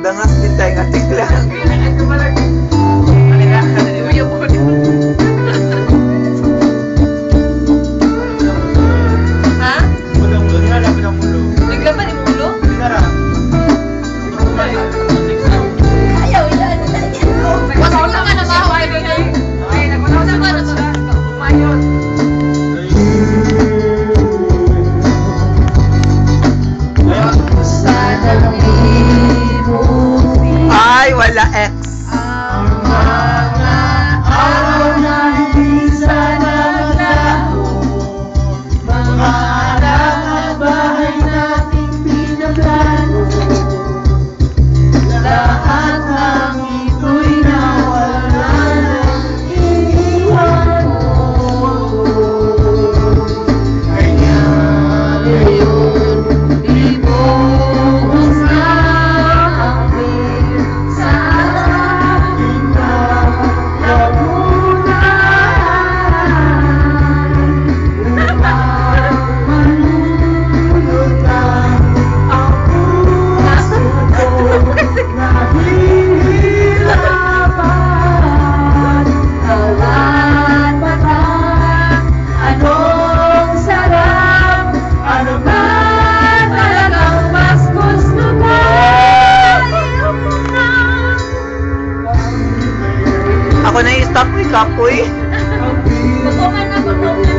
Dangas din tayo nga tiglang. Ay, wala X. Ako na i-stop mo, kapoy. Butungan na, butungan na.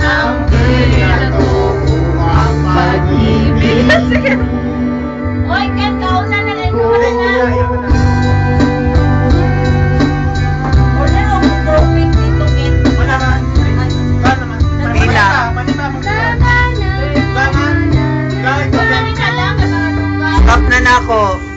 Ang pinato ko ang pag-ibig. Sige. Oy, Ken, kaunan na rin ko na. Wala akong trophy dito, Ken. Pila. Stop Stop na na ako.